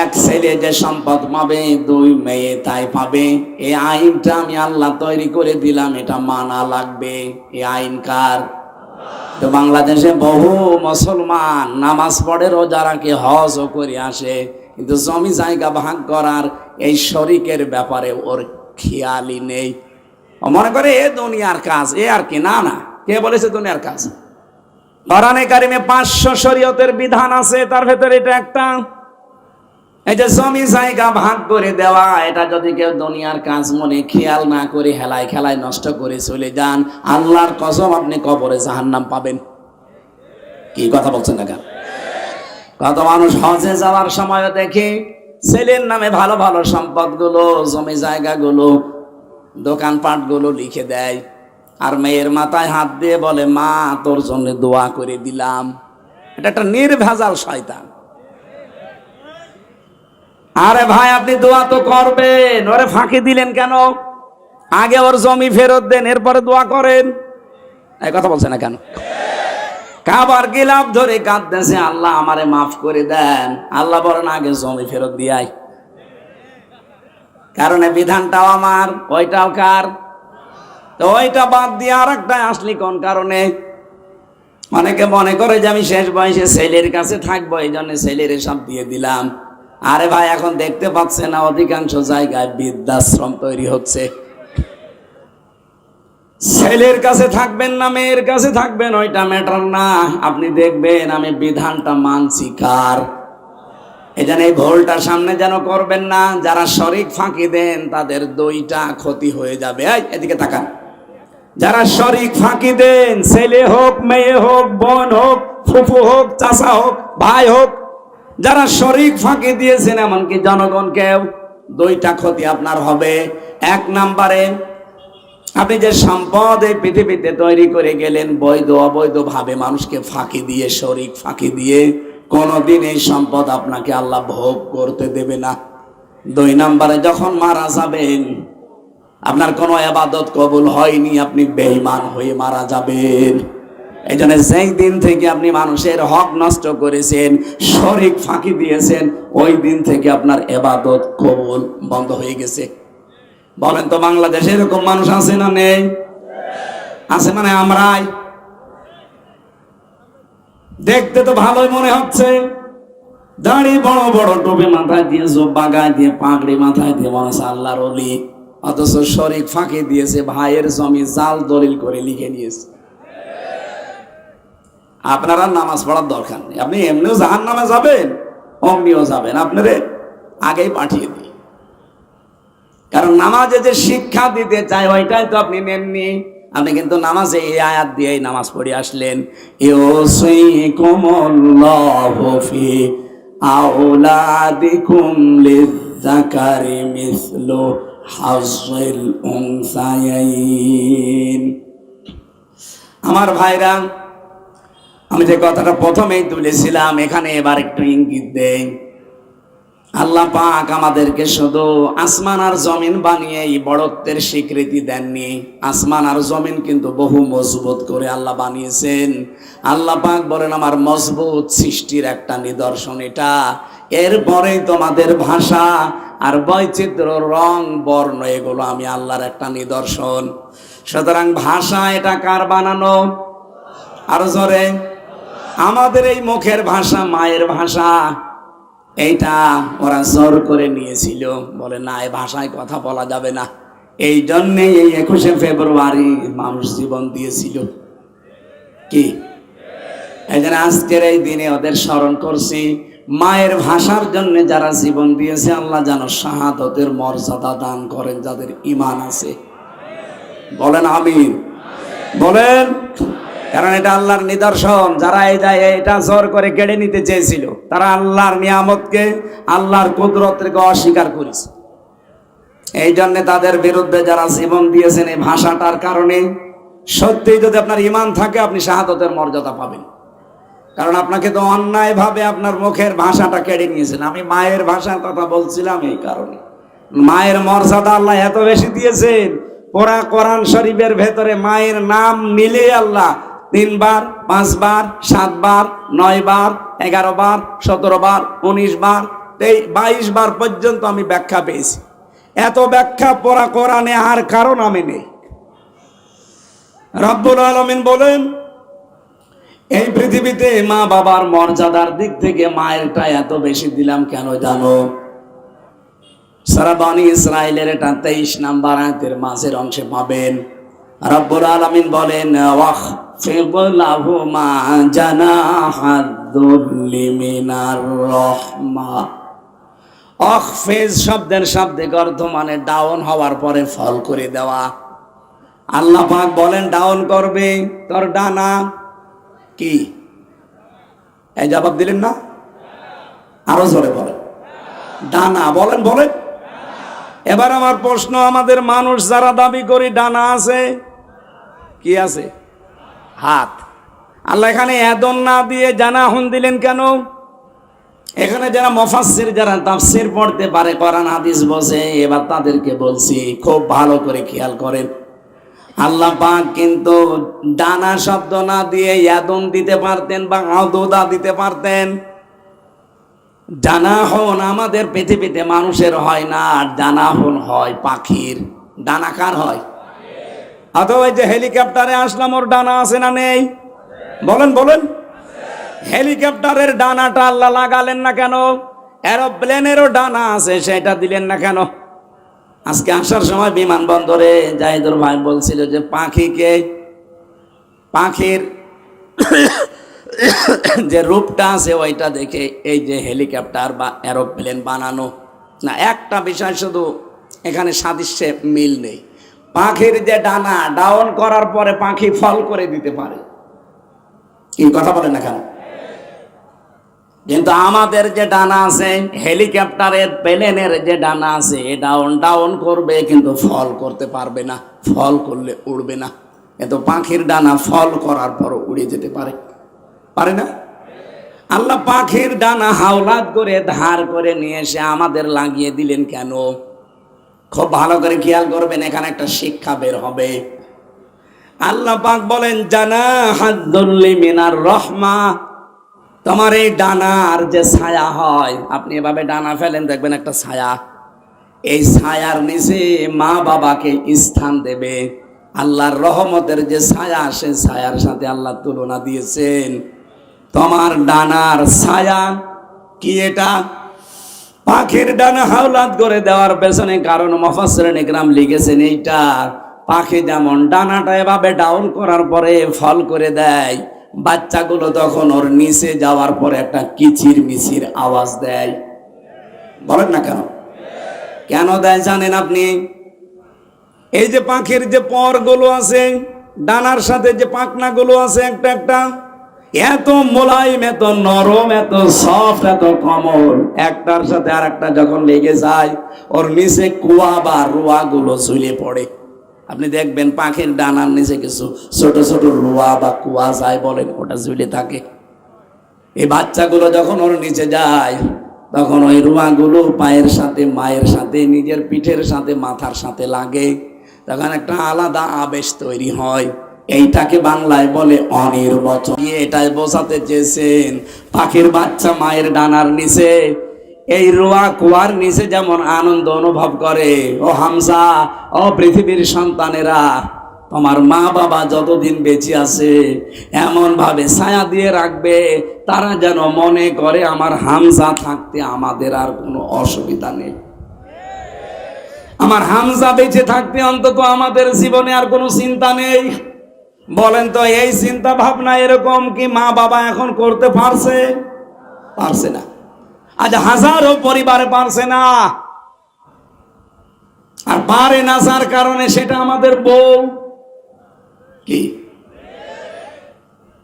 এক ছেলে যে সম্পদ পাবে, 2 মেয়ে তাই পাবে। এই আইনটা আমি আল্লাহ তৈরি করে দিলাম, এটা মানা লাগবে। এই আইন কার? তো বাংলাদেশে বহু মুসলমান নামাজ পড়ে, রোজা রাখে, হজও করে আসে, কিন্তু জমি জায়গা ভাগ করার এই শরিকের ব্যাপারে ওর খেয়ালই নেই। ও মনে করে এ দুনিয়ার কাজ, এ আর কি। না না, কে বলেছে দুনিয়ার কাজ? কোরআনে কারিমে 500 শরীয়তের বিধান আছে, তার ভেতরে এটা একটা। এই যে জমি জায়গা ভাগ করে দেওয়া, এটা যদি কেউ দুনিয়ার কাজ মনে খেয়াল না করে হেলায় খেলায় নষ্ট করে চলে যান, আল্লাহর কসম আপনি কবরে জাহান্নাম পাবেন। কি কথা বলছেন না কেন? কত মানুষ হজে যাওয়ার সময় দেখে ছেলের নামে ভালো ভালো সম্পদগুলো, জমি জায়গাগুলো, দোকানপাটগুলো লিখে দেয়, আর মেয়ের মাথায় হাত দিয়ে বলে, মা তোর জন্য দোয়া করে দিলাম। এটা একটা নির্ভেজাল শয়তান। আরে ভাই, আপনি দোয়া তো করবেন, ওরে ফাঁকি দিলেন কেন? আগে ওর জমি ফেরত দেন, এরপরে দোয়া করেন। এই কথা বলছে না কেন? কাবার গিলাফ ধরে কাঁদতেছে, আল্লাহ আমারে মাফ করে দেন। আল্লাহ বলেন, আগে জমি ফেরত দিয়াই। কারণ বিধানটাও আমার, ওইটাও কার? তো ওইটা বাদ দিয়ে আর একটা আসলি কোন কারণে? অনেকে মনে করে যে আমি শেষ বয়সে ছেলের কাছে থাকবো, এই জন্য ছেলের সব দিয়ে দিলাম। আরে ভাই, এখন দেখতে পাচ্ছে না অধিকাংশ জায়গায় বৃদ্ধাশ্রম তৈরি হচ্ছে। ছেলের কাছে থাকবেন না মেয়ের কাছে থাকবেন ওইটা ম্যাটার না, আপনি দেখবেন আমি বিধানটা মানছি কার। এই জন্য এই ভুলটা সামনে যেন করবেন না। যারা শরিক ফাঁকি দেন তাদের 2টা ক্ষতি হয়ে যাবে। এদিকে তাকান। যারা শরিক ফাঁকি দেন, ছেলে হোক, মেয়ে হোক, বোন হোক, ফুফু হোক, চাচা হোক, ভাই হোক, যারা শরিক ফাঁকি দিয়েছেন এমনকি জনগণকেও, 2টা ক্ষতি আপনার হবে। 1 নম্বরে, আপনি যে সম্পদ এই পৃথিবীতে তৈরি করে গেলেন বৈধ অবৈধ ভাবে মানুষকে ফাঁকি দিয়ে, শরিক ফাঁকি দিয়ে, কোনদিন এই সম্পদ আপনাকে আল্লাহ ভোগ করতে দেবে না। 2 নম্বরে, যখন মারা যাবেন আপনার কোনো ইবাদত কবুল হয়নি, আপনি বেঈমান হয়ে মারা যাবেন। এই জন্য যেই দিন থেকে আপনি মানুষের হক নষ্ট করেছেন, শরিক ফাঁকি দিয়েছেন, ওই দিন থেকে আপনার ইবাদত কবুল বন্ধ হয়ে গেছে। বলেন তো বাংলাদেশে এরকম মানুষ আছে না নেই? আছে মানে আমরাই। দেখতে তো ভালোই মনে হচ্ছে, দাড়ি বড় বড়, টুপি মাথায় দিয়ে, জোব্বা গায়ে দিয়ে, পাগড়ি মাথায় দিয়ে, মনে হচ্ছে আল্লাহর ওলি। অথচ শরীক ফাঁকি দিয়েছে, ভাইয়ের জমি জাল দলিল করে লিখে নিয়েছে। আপনারা নামাজ পড়ার দরকার নেই, আপনি এমনিও জাহান্নামে যাবেন, অমনিও যাবেন, আপনারে আগেই পাঠিয়ে দিই। কারণ নামাজে যে শিক্ষা দিতে চাই ওইটাই তো আপনি নেননি। আপনি কিন্তু নামাজে এই আয়াত দিয়েই নামাজ পড়ে আসলেন, ইউসিকুমুল্লাহু ফি আওলাদিকুম লিয-যাকারি মিসলু হাজ্জিল উনসায়াইন। আমার ভাইরা, আমি যে কথাটা প্রথমেই তুলেছিলাম, এখানে এবার একটু ইঙ্গিত দেই। আল্লাহ পাক আমাদেরকে শুধু আসমান আর জমিন বানিয়ে এই বড়ত্বের স্বীকৃতি দেননি। আসমান আর জমিন কিন্তু বহু মজবুত করে আল্লাহ বানিয়েছেন। আল্লাহ পাক বলেন, আমার মজবুত সৃষ্টির একটা নিদর্শন এটা। এরপরেই তোমাদের ভাষা আর বৈচিত্র্য, রং, বর্ণ, এগুলো আমি আল্লাহর একটা নিদর্শন। সুতরাং ভাষা এটা কার বানানো? আরো জোরে। আমাদের এই মুখের ভাষা, মায়ের ভাষা, এইটা ওরা জোর করে নিয়েছিল, বলে না এই ভাষায় কথা বলা যাবে না। এই জন্যে এই 21শে ফেব্রুয়ারি মানুষ জীবন দিয়েছিল। কি এই জন্য আজকের এই দিনে ওদের স্মরণ করছি। মায়ের ভাষার জন্য যারা জীবন দিয়েছে, আল্লাহ যেন শাহাদতের মর্যাদা দান করেন যাদের ঈমান আছে। বলেন আমিন, বলেন। কারণ এটা আল্লাহর নিদর্শন। যারা এটা জোর করে কেড়ে নিতে চেয়েছিল, তারা আল্লাহর নিয়ামতকে, আল্লাহর কুদরতকে অস্বীকার করেছে। এই জন্য তাদের বিরুদ্ধে যারা জীবন দিয়েছেন এই ভাষাটার কারণে, সত্যি যদি আপনার ঈমান থাকে আপনি শাহাদতের মর্যাদা পাবেন। কারণ আপনাকে তো অন্যায় ভাবে আপনার মুখের ভাষাটা কেড়ে নিয়েছেন। আমি মায়ের ভাষার কথা বলছিলাম এই কারণে, মায়ের মর্যাদা আল্লাহ এত বেশি দিয়েছেন। পুরা কোরআন শরীফের ভেতরে মায়ের নাম মিলে আল্লাহ 3 বার, 5 বার, 7 বার, 9 বার, 11 বার, 17 বার, 19 বার, 22 বার পর্যন্ত আমি ব্যাখ্যা পেয়েছি। এত ব্যাখ্যা পুরা কোরআনে আর কারণ আমি নেই। রব্বুল আলামিন বলেন, এই পৃথিবীতে মা বাবার মর্যাদার দিক থেকে মায়েরটা এত বেশি দিলাম কেন জানো? সূরা বনী ইসরাঈলের এটা 23 নম্বর আয়াতের মাঝের অংশে পাবেন। রব্বুল আলামিন বলেন, ওয়াখফিদ লাহুমা জানাহাদ-দুল্লি মিনার রাহমা। ওয়াখফিজ শব্দের শাব্দিক অর্থ মানে ডাউন হওয়ার পরে ফল করে দেওয়া। আল্লাহ পাক বলেন ডাউন করবে তোর ডানা। কি এই জবাব দিলেন না? আরো জোরে বলেন, ডানা। বলেন বলেন। এবার আমার প্রশ্ন, আমাদের মানুষ যারা দাবি করি ডানা আছে, কি আছে? হাত। আল্লাহ এখানে এদন না দিয়ে জানাহুন দিলেন কেন? এখানে যারা মুফাসসির, যারা তাফসীর পড়তে পারে, কোরআন হাদিস বোঝে, এবার তাদেরকে বলছি খুব ভালো করে খেয়াল করেন। আল্লাহ পাক কিন্তু ডানা শব্দ না দিয়ে ইয়াদুন দিতে পারতেন বা আদুদা দিতে পারতেন। জানাহন আমাদের পৃথিবীতে মানুষের হয় না, আর জানাহন হয় পাখির। ডানা কার হয়? অথবা যে হেলিকপ্টারে আসলাম, ওর ডানা আছে না নেই? বলেন বলেন। হেলিকপ্টারের ডানাটা আল্লাহ লাগালেন না কেন? এরোপ্লেনেরও ডানা আছে, সেটা দিলেন না কেন? আজকে আসার সময় বিমানবন্দরে জাহিদুর ভাই বলছিল যে পাখির যে রূপটা আছে ওইটা দেখে এই যে হেলিকপ্টার বা এরোপ্লেন বানানো না। একটা বিষয় শুধু এখানে সাদৃশ্যে মিল নেই। পাখির যে ডানা, ডাউন করার পরে পাখি ফল করে দিতে পারে, কি কথা বলেন না কেন? কিন্তু আমাদের যে ডানা আছে, হেলিকপ্টারের, প্লেনের যে ডানা আছে, ডাউন ডাউন করবে কিন্তু ফল করতে পারবে না। ফল করলে উড়বে না। কিন্তু পাখির ডানা ফল করার পর উড়ে যেতে পারে, পারে না? আল্লাহ পাখির ডানা হাওলাত করে ধার করে নিয়ে এসে আমাদের লাগিয়ে দিলেন কেন? খুব ভালো করে খেয়াল করবেন, এখানে একটা শিক্ষা বের হবে। আল্লাহ পাক বলেন, জানাহাদ-দুল্লি মিনার রাহমা। তোমার এই ডানার যে ছায়া হয়, আপনি এভাবে ডানা ফেলেন, দেখবেন একটা ছায়া। এই ছায়ার নিচে মা বাবাকে স্থান দেবে। আল্লাহর রহমতের যে ছায়া, সে ছায়ার সাথে আল্লাহ তুলনা দিয়েছেন তোমার ডানার ছায়া। কি এটা? পাখির ডানা হাওলাত করে দেওয়ার পেছনে কারণ মুফাসসিরিন ইকরাম লিখেছেন এইটা, পাখি যেমন ডানাটা এভাবে ডাউন করার পরে ফল করে দেয়, বাচ্চাগুলো তখন ওর নিচে যাওয়ার পরে একটা কিচির মিচির আওয়াজ দেয়। বলেন না কেন? কেন দেয় জানেন আপনি? এই যে পাখির যে পরগুলো আছে, ডানার সাথে যে পাখনাগুলো আছে একটা একটা, এত মোলায়েম, এত নরম, এত সফট, এত কোমল, একটার সাথে আর একটা যখন লেগে যায় ওর নিচে কুয়া বা রোয়া গুলো ঝুলে পড়ে। আপনি দেখবেন পাখির ডানার নিচে কিছু ছোট ছোট রোয়া বা কুয়া যায় বলেন, ওটা ঝুলে থাকে। এই বাচ্চাগুলো যখন ওর নিচে যায় তখন ওই রোয়াগুলো পায়ের সাথে, মায়ের সাথে, নিজের পিঠের সাথে, মাথার সাথে লাগে, তখন একটা আলাদা আবেশ তৈরি হয়। এইটাকে বাংলায় বলে অনির্বচন। এটাই বোঝাতে চেয়েছেন পাখির বাচ্চা মায়ের ডানার নিচে এই রোয়া কুয়ার নিচে যেমন আনন্দ অনুভব করে, ও হামজা, ও পৃথিবীর সন্তানেরা, তোমার মা বাবা যতদিন বেঁচে আছে এমন ভাবে ছায়া দিয়ে রাখবে তারা যেন মনে করে আমার হামজা থাকতে আমাদের আর কোনো অসুবিধা নেই। আমার হামজা বেঁচে থাকতে অন্তত আমাদের জীবনে আর কোনো চিন্তা নেই। বলেন তো, এই চিন্তা ভাবনা এরকম কি মা বাবা এখন করতে পারছে? পারছে না। আজ হাজারো পরিবারে পারছে না। আর পারে না যার কারণে সেটা আমাদের বউ। কি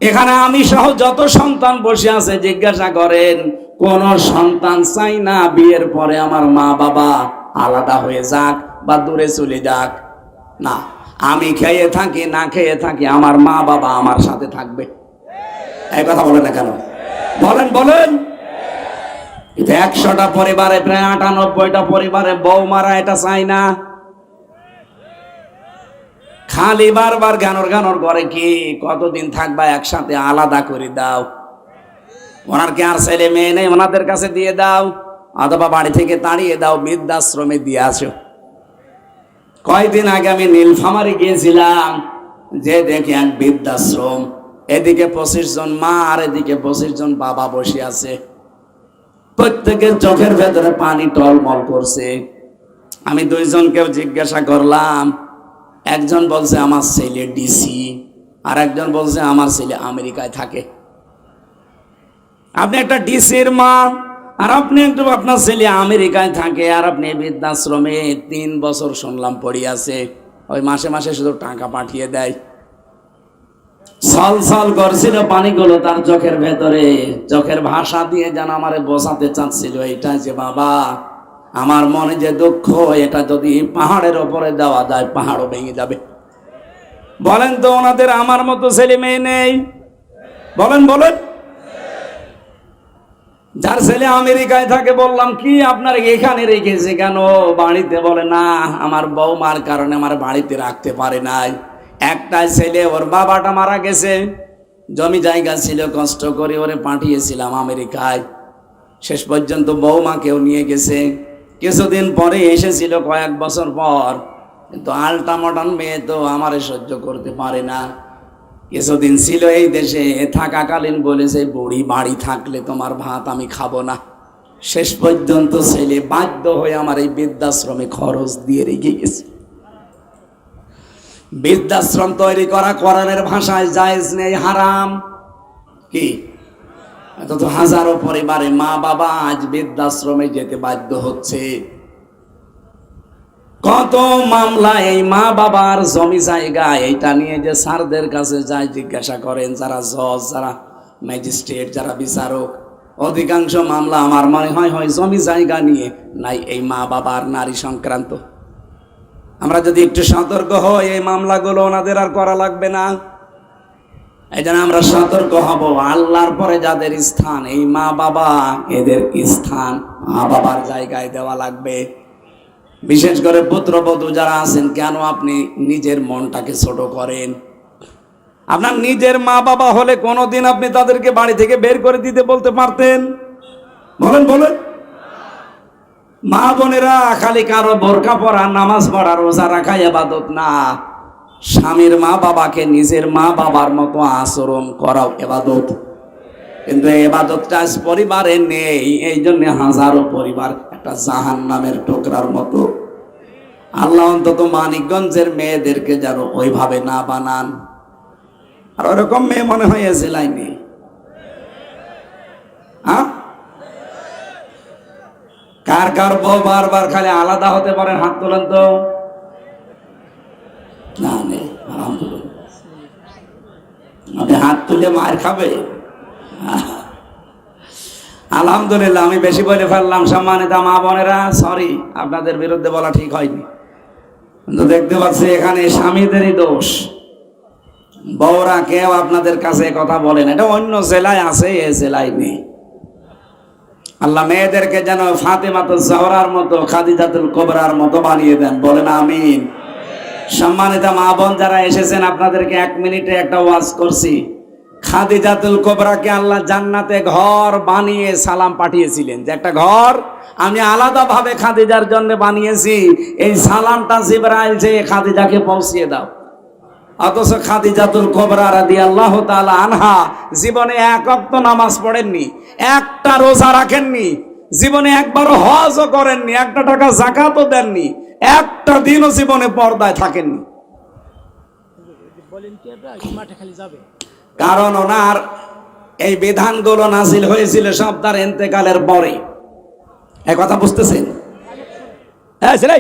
এখানে আমি সহ যত সন্তান বসে আছে জিজ্ঞাসা করেন, কোন সন্তান চাই না বিয়ের পরে আমার মা বাবা আলাদা হয়ে যাক বা দূরে চলে যাক? না, আমি খেয়ে থাকি না খেয়ে থাকি আমার মা বাবা আমার সাথে থাকবে। এই কথা বলেন না কেন? বলেন বলেন। 100টা পরিবারে প্রায় 98টা পরিবারে বৌমারা এটা চাই না। খালি বারবার গানর করে কি কতদিন থাকবা একসাথে, আলাদা করে দাও। ওনার কি আর ছেলে মেয়ে নেই? ওনাদের কাছে দিয়ে দাও, অথবা বাড়ি থেকে তাড়িয়ে দাও, বৃদ্ধাশ্রমে দিয়ে আসো। কয়েকদিন আগে আমি নীলফামারী গিয়েছিলাম, যে দেখি এক বৃদ্ধাশ্রম, এদিকে 25 জন মা আর এদিকে 25 জন বাবা বসে আছে, প্রত্যেকের চোখের ভেতরে পানি টলমল করছে। আমি 2 জনকেও জিজ্ঞাসা করলাম, একজন বলছে আমার ছেলে ডিসি, আর একজন বলছে আমার ছেলে আমেরিকায় থাকে। আপনি একটা ডিসির মা, আর আপনি একটু আপনার ছেলে আমেরিকায় থাকে, আর আপনি বৃদ্ধাশ্রমে 3 বছর শুনলাম পড়ে আছে, ওই মাসে মাসে শুধু টাকা পাঠিয়ে দেয়। ছল ছল করছিল পানিগুলো তার চোখের ভেতরে, চোখের ভাষা দিয়ে যেন আমারে বোঝাতে চাচ্ছিল এটা যে বাবা, আমার মনে যে দুঃখ, এটা যদি পাহাড়ের ওপরে দেওয়া যায় পাহাড়ও ভেঙে যাবে। বলেন তো, ওনাদের আমার মতো ছেলে মেয়ে নেই? বলেন বলেন। যার ছেলে আমেরিকায় থাকে বললাম কি আপনার এখানে রেখেছে কেন বাড়িতে? বলে না, আমার বৌমার কারণে আমার বাড়িতে রাখতে পারে নাই। একটাই ছেলে, ওর বাবাটা মারা গেছে, জমি জায়গা ছিল, কষ্ট করে ওরে পাঠিয়েছিলাম আমেরিকায়। শেষ পর্যন্ত বৌমাকেও নিয়ে গেছে, কিছুদিন পরে এসেছিল কয়েক বছর পর, কিন্তু আলটা মডার্ন মেয়ে তো আমারে সহ্য করতে পারে না। কিছুদিন ছিল এই দেশে, থাকাকালীন বলেছে বুড়ি বাড়ি থাকলে তোমার ভাত আমি খাবো না। শেষ পর্যন্ত ছেলে বাধ্য হয়ে আমার এই বৃদ্ধাশ্রমে খরচ দিয়ে রেখে গেছে। বৃদ্ধাশ্রম তৈরি করা কোরআনের ভাষায় জায়েজ নেই, হারাম। কি অন্তত হাজারো পরিবারে মা বাবা আজ বৃদ্ধাশ্রমে যেতে বাধ্য হচ্ছে। কত মামলা এই মা বাবার জমি জায়গা এইটা নিয়ে যে স্যারদের কাছে যায় জিজ্ঞাসা করেন, যারা জজ, যারা ম্যাজিস্ট্রেট, যারা বিচারক, অধিকাংশ মামলা আমার মনে হয় জমি জায়গা নিয়ে নাই, এই মা বাবার নারী সংক্রান্ত। আমরা যদি একটু সতর্ক হই এই মামলাগুলো ওনাদের আর করা লাগবে না। এই জন্য আমরা সতর্ক হব, আল্লাহর পরে যাদের স্থান এই মা বাবা, এদের স্থান মা বাবার জায়গায় দেওয়া লাগবে। বিশেষ করে পুত্রবধূ যারা আছেন, কেন আপনি নিজের মনটাকে ছোট করেন? আপনার নিজের মা বাবা হলে কোনোদিন আপনি তাদেরকে বাড়ি থেকে বের করে দিতে বলতে পারতেন? বলেন বলেন। মা বোনেরা, খালি কারো বোরকা পরা, নামাজ পড়া, রোজা রাখা ইবাদত না। স্বামীর মা বাবাকে নিজের মা বাবার মতো আচরণ করাও ইবাদত। কিন্তু এই ইবাদতটা আজ পরিবারে নেই, এই জন্য হাজারো পরিবার একটা জাহান্নামের টুকরার মতো। আল্লাহ অন্তত মানিকগঞ্জের মেয়েদেরকে যেন ওইভাবে না বানান। আর ওরকম মেয়ে মনে হয় জেলায় নেই। কার কার বউ বারবার খালি আলাদা হতে পারে, হাত তোলেন তো। না নেই, আপনি হাত তুলে মার খাবে। আলহামদুলিল্লাহ, আমি বেশি বলে ফেললাম। সম্মানিত মা বোনেরা, সরি, আপনাদের বিরুদ্ধে বলা ঠিক হয়নি, কিন্তু দেখতে পাচ্ছি এখানে স্বামীদেরই দোষ। বউরা কেউ আপনাদের কাছে কথা বলেন, এটা অন্য জেলায় আছে, এ জেলায় নেই। আল্লাহ মেয়েদেরকে যেন ফাতেমাতুজ জহরার মতো, খাদিজাতুল কুবরার মতো বানিয়ে দেন, বলেন আমিন। সম্মানিত মা বোন যারা এসেছেন, আপনাদেরকে 1 মিনিটে একটা ওয়াজ করছি। খাদিজাতুল কুবরাকে আল্লাহ জান্নাতে ঘর বানিয়ে সালাম পাঠিয়েছিলেন, যে একটা ঘর আমি আলাদাভাবে খাদিজার জন্য বানিয়েছি, এই সালামটা জিবরাইল যে খাদিজাকে পৌঁছিয়ে দাও। অথচ খাদিজাতুল কুবরা রাদিয়াল্লাহু তাআলা আনহা জীবনে 1 ওয়াক্ত নামাজ পড়েননি, একটা রোজা রাখেননি, জীবনে একবারও হজও করেননি, 1 টাকা যাকাতও দেননি, একটা দিনও জীবনে পর্দায় থাকেননি। কারণ ওনার এই বিধানগুলো নাযিল হয়েছিল সব তার ইন্তেকালের পরে। এই কথা বুঝতেছেন? হ্যাঁ ছেলে,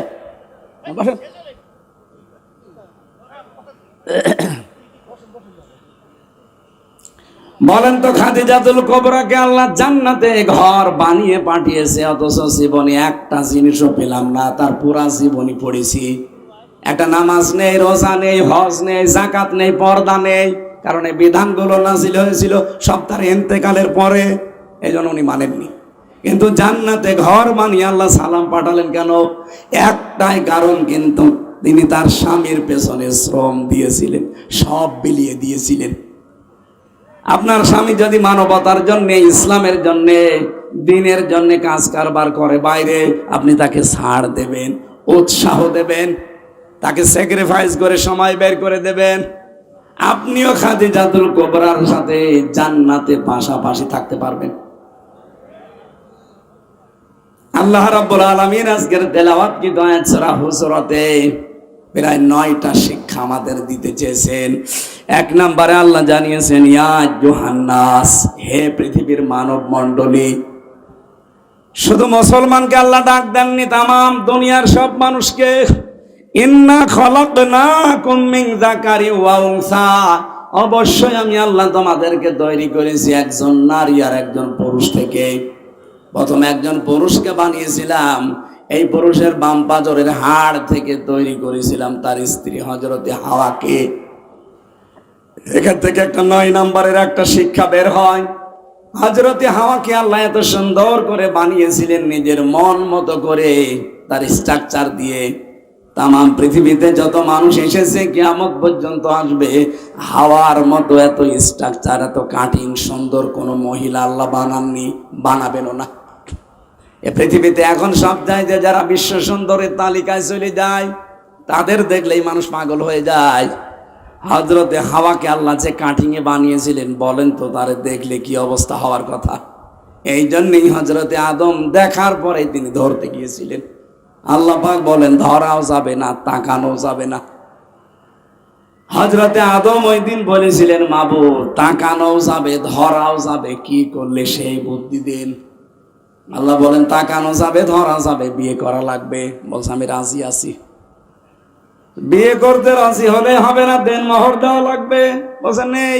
বলেন তো, খাদিজাতুল কুবরাকে আল্লাহ জান্নাতে ঘর বানিয়ে পাঠিয়েছে, অথচ জীবনে একটা জিনিসও পেলাম না। তার পুরা জীবনই পড়েছি, একটা নামাজ নেই, রোজা নেই, হজ নেই, যাকাত নেই, পর্দা নেই। কারণ এই বিধানগুলো নাযিল হয়েছিল সব তার ইন্তেকালের পরে, এই জন্য উনি মানেননি। কিন্তু জান্নাতে ঘর বানিয়ে আল্লাহ সালাম পাঠালেন কেন? একটাই কারণ, কিন্তু তিনি তার স্বামীর পেছনে শ্রম দিয়েছিলেন, সব বিলিয়ে দিয়েছিলেন। আপনার স্বামী যদি মানবতার জন্য, ইসলামের জন্য, দ্বীনের জন্য কাজ কারবার করে বাইরে, আপনি তাকে ছাড় দেবেন, উৎসাহ দেবেন, তাকে স্যাক্রিফাইস করে সময় বের করে দেবেন। আপনিও খাদিজাতুল কুবরার সাথে জান্নাতে পাশাপাশি থাকতে পারবেন। আল্লাহ রাব্বুল আলামিন আজকের তেলাওয়াতকৃত আয়াত সূরা হুজুরাতে প্রায় 9টা শিক্ষা আমাদের দিতে চেয়েছেন। 1 নম্বরে আল্লাহ জানিয়েছেন, ইয়া আইয়ুহান্নাস, হে পৃথিবীর মানব মণ্ডলী। শুধু মুসলমানকে আল্লাহ ডাক দেননি, তামাম দুনিয়ার সব মানুষকে। ইন্না খলাকনাকুম মিন যাকারি ওয়া উনসা, অবশ্যই আমি আল্লাহ তোমাদেরকে তৈরি করেছি একজন নারী আর একজন পুরুষ থেকে। প্রথম একজন পুরুষকে বানিয়েছিলাম, এই পুরুষের বাম পাজরের হাড় থেকে তৈরি করেছিলাম তার স্ত্রী হযরতে হাওয়াকে। এখান থেকে একটা 9 নম্বরের একটা শিক্ষা বের হয়। হযরতে হাওয়াকে আল্লাহ এত সুন্দর করে বানিয়েছিলেন নিজের মন মতো করে, তার স্ট্রাকচার দিয়ে। তামাম পৃথিবীতে যত মানুষ এসেছে, কিয়ামত পর্যন্ত আসবে, হাওয়ার মতো এত স্ট্রাকচার, এত কাটিং সুন্দর কোন মহিলা আল্লাহ বানাননি, বানাবেনও না। এ পৃথিবীতে এখন সব জায়গায় যারা বিশ্ব সুন্দরের তালিকায় চলে যায়, তাদের দেখলেই মানুষ পাগল হয়ে যায়। হযরতে হাওয়াকে আল্লাহ যে কাটিং এ বানিয়েছিলেন, বলেন তো তারে দেখলে কি অবস্থা হওয়ার কথা। এই জন্যই হযরতে আদম দেখার পরে তিনি ধরতে গিয়েছিলেন। আল্লাহ পাক বলেন, ধরাও যাবে না, তাকানো যাবে না। হযরতে আদম ওই দিন বলেছিলেন, মাবুদ, তাকানো যাবে, ধরাও যাবে, কি করলে সেই বুদ্ধি দেন। আল্লাহ বলেন, তাকানো যাবে, ধরা যাবে, বিয়ে করা লাগবে। বলছে, আমি রাজি আছি। বিয়ে করতে রাজি হলে হবে না, দেন মোহর দেওয়া লাগবে। বলছে, নেই।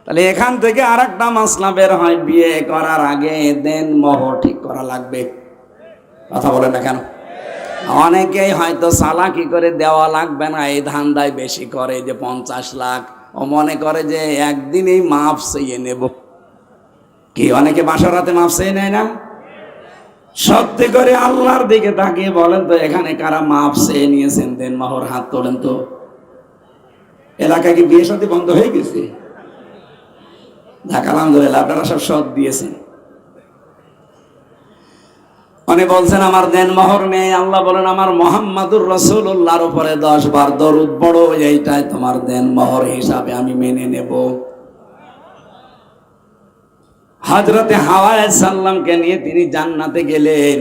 তাহলে এখান থেকে আরেকটা মাসলা বের হয়, বিয়ে করার আগে দেন মোহর ঠিক করা লাগবে। কথা বলেন না কেন? অনেকেই হয়তো চালাকি করে দেওয়া লাগবে না এই ধান্দায় বেশি করে, যে 50 লাখ, ও মনে করে যে একদিনেই মাপ চেয়ে নেব। কি অনেকে বাসর রাতে মাপ চেয়ে নেয় না? সত্যি করে আল্লাহর দিকে তাকিয়ে বলেন তো, এখানে কারা মাপ চেয়ে নিয়েছেন? দেন মোহর, হাত তোলেন তো। এলাকায় কি বিয়ে শাদী বন্ধ হয়ে গেছে? ঢাকা, আলহামদুলিল্লাহ, আপনারা সব সৎ দিয়েছেন। উনি বলছেন আমার দেন মোহর নেই। আল্লাহ বলেন আমার মুহাম্মাদুর রাসূলুল্লাহর উপরে 10 বার দরুদ পড়ো, এইটাই তোমার দেন মোহর হিসাবে আমি মেনে নেব। হযরতে হাওয়া আলাইহিস সালামকে নিয়ে তিনি জান্নাতে গেলেন।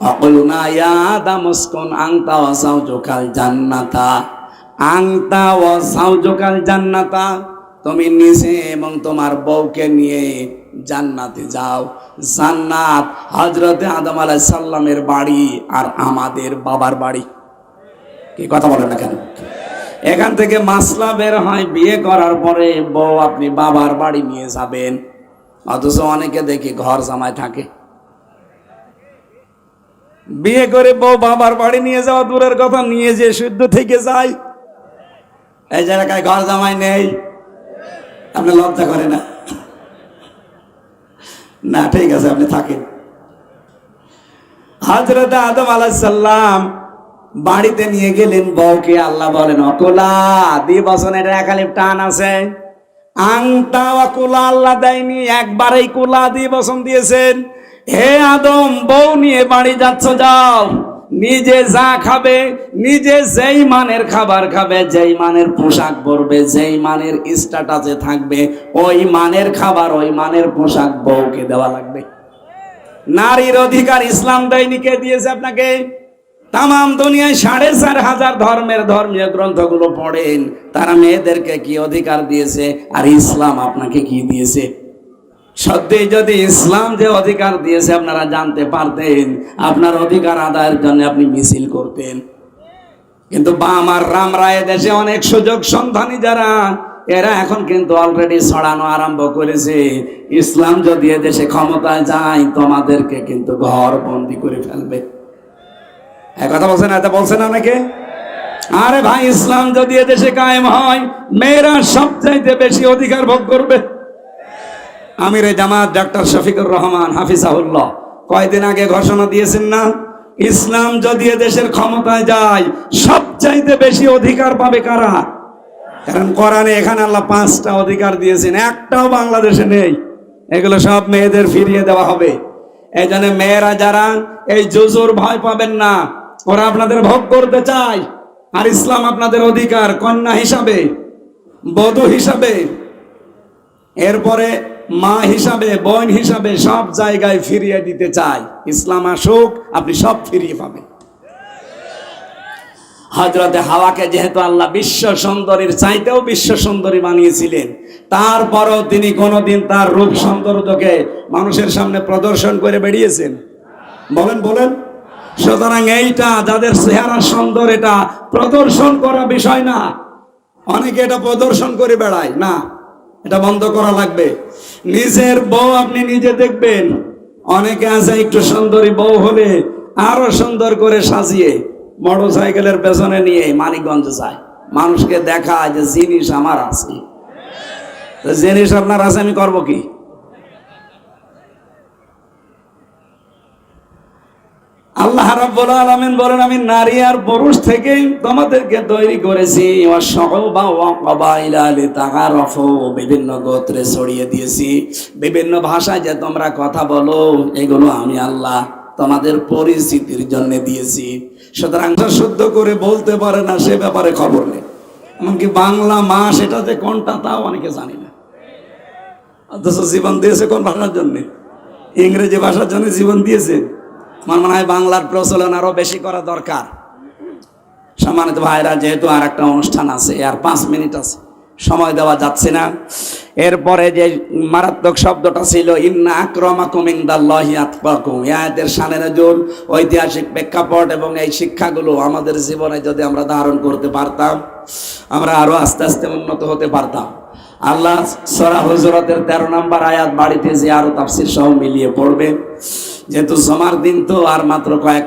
আকুলনা ইয়া আদম উসকুন আনতা ওয়া যাওজুকাল জান্নাতা, আনতা ওয়া যাওজুকাল জান্নাতা, তুমি নিজে এবং তোমার বউকে নিয়ে জান্নাতে যাও। জান্নাত হযরতে আদম আলাইহিস সালামের বাড়ি আর আমাদের বাবার বাড়ি। কি কথা বলেন না কেন? এখান থেকে মাসলা বের হয়, বিয়ে করার পরে বউ আপনি বাবার বাড়ি নিয়ে যাবেন, অথচ অনেকে দেখি ঘর জামাই থাকে। বিয়ে করে বউ বাবার বাড়ি নিয়ে যাওয়া দূরের কথা, নিয়ে যে শুদ্ধ থেকে যায়। এই জায়গায় ঘর জামাই নেই, আপনি লজ্জা করে না? না ঠিক আছে, আপনি থাকেন। হযরত আদম আলাইহিস সালাম বাড়িতে নিয়ে গেলেন বউকে। আল্লাহ বলেন অকুলা, দ্বিবচনের একালিফ টান আছে। আংতা ওয়াকুলা আল্লাহ দেয়নি, একবারেই কুলা দ্বিবচন দিয়েছেন। হে আদম, বউ নিয়ে বাড়ি যাচ্ছ, যাও। নিজে যা খাবে, নিজে যেই মানের খাবার খাবে, যেই মানের পোশাক পরবে, যেই মানের স্ট্যাটাসে থাকবে, ওই মানের খাবার, ওই মানের পোশাক বউকে দেওয়া লাগবে। নারীর অধিকার ইসলাম দেয়নি, কে দিয়েছে আপনাকে? তাম দুনিয়ায় 4,500 ধর্মের ধর্মীয় গ্রন্থগুলো পড়েন, তারা মেয়েদেরকে কি অধিকার দিয়েছে, আর ইসলাম আপনাকে কি দিয়েছে? সত্যি যদি ইসলাম যে অধিকার দিয়েছে আপনারা জানতে পারতেন, আপনার অধিকার আদায়ের জন্য আপনি মিছিল করতেন। কিন্তু বাম আর রাম রায় দেশে অনেক সুযোগ সন্ধানী যারা, এরা এখন কিন্তু অলরেডি ছড়ানো আরম্ভ করেছে। ইসলাম যদি এদেশে ক্ষমতায় যায়, তোমাদেরকে কিন্তু ঘর বন্দি করে ফেলবে। এক কথা বলছেন, এত বলছেন অনেকে। আরে ভাই, ইসলাম যদি এদেশে কায়েম হয়, মেয়েরা সবচাইতে বেশি অধিকার ভোগ করবে। আমিরে জামাত ডক্টর শফিকুর রহমান হাফিজাহুল্লাহ কয়েকদিন আগে ঘোষণা দিয়েছেন না, ইসলাম যদি এদেশের ক্ষমতায় যায়, সবচাইতে বেশি অধিকার পাবে কারা? কারণ কোরআনে এখানে আল্লাহ 5টা অধিকার দিয়েছেন, একটাও বাংলাদেশে নেই। এগুলো সব মেয়েদের ফিরিয়ে দেওয়া হবে। এই জন্য মেয়েরা যারা এই জুজুর ভয় পাবেন না, ওরা আপনাদের ভোগ করতে চায়। আর ইসলাম আপনাদের অধিকার কন্যা হিসাবে, বধূ হিসাবে, এরপরে মা হিসাবে, বোন হিসাবে সব জায়গায় ফিরিয়ে দিতে চায়। ইসলাম আসুক, আপনি সব ফিরিয়ে পাবেন। হযরতে হাওয়াকে যেহেতু আল্লাহ বিশ্ব সুন্দরীর চাইতেও বিশ্ব সুন্দরী বানিয়েছিলেন, তারপরও তিনি কোনোদিন তার রূপ সৌন্দর্যকে মানুষের সামনে প্রদর্শন করে বেরিয়েছেন? বলেন বলেন। সুতরাং এইটা যাদের চেহারা সুন্দর, এটা প্রদর্শন করা বিষয় না। অনেকে এটা প্রদর্শন করে বেড়ায়, না, এটা বন্ধ করা লাগবে। নিজের বউ আপনি নিজে দেখবেন। অনেকে আছে একটু সুন্দরী বউ হলে আরো সুন্দর করে সাজিয়ে মোটর সাইকেলের পেছনে নিয়ে মানিকগঞ্জ যায়, মানুষকে দেখায় যে জিনিস আমার আছে। জিনিস আপনার আছে, আমি করবো কি? আল্লাহ রাব্বুল আলামিন বলেন আমি নারী আর পুরুষ থেকে তোমাদেরকে তৈরি করেছি, বিভিন্ন গোত্রে ছড়িয়ে দিয়েছি, বিভিন্ন ভাষায় যে তোমরা কথা বলো, এগুলো আমি আল্লাহ তোমাদের পরিচিতির জন্য দিয়েছি। সুতরাং শুদ্ধ করে বলতে পারে না, সে ব্যাপারে খবর নেই। এমনকি বাংলা মাস এটা যে কোনটা তাও অনেকে জানি না, অথচ জীবন দিয়েছে কোন ভাষার জন্য? ইংরেজি ভাষার জন্য জীবন দিয়েছে। আমার মনে হয় বাংলার প্রচলন আরো বেশি করা দরকার। সম্মানিত ভাইরা, যেহেতু আর একটা অনুষ্ঠান আছে, আর 5 মিনিট আছে, সময় দেওয়া যাচ্ছে না। এরপরে যে মারাত্মক শব্দটা ছিল ইন্না আক্রামাকুম ইনদাল্লাহি আতকাকুম, এর শানে নজুল, ঐতিহাসিক প্রেক্ষাপট এবং এই শিক্ষাগুলো আমাদের জীবনে যদি আমরা ধারণ করতে পারতাম, আমরা আরো আস্তে আস্তে উন্নত হতে পারতাম। আল্লাহ সূরা হুজুরাতের 13 নম্বর আয়াত বাড়িতে যে আরো তাফসীর সহ মিলিয়ে পড়বেন, যেহেতু জমার দিন তো আর মাত্র কয়েক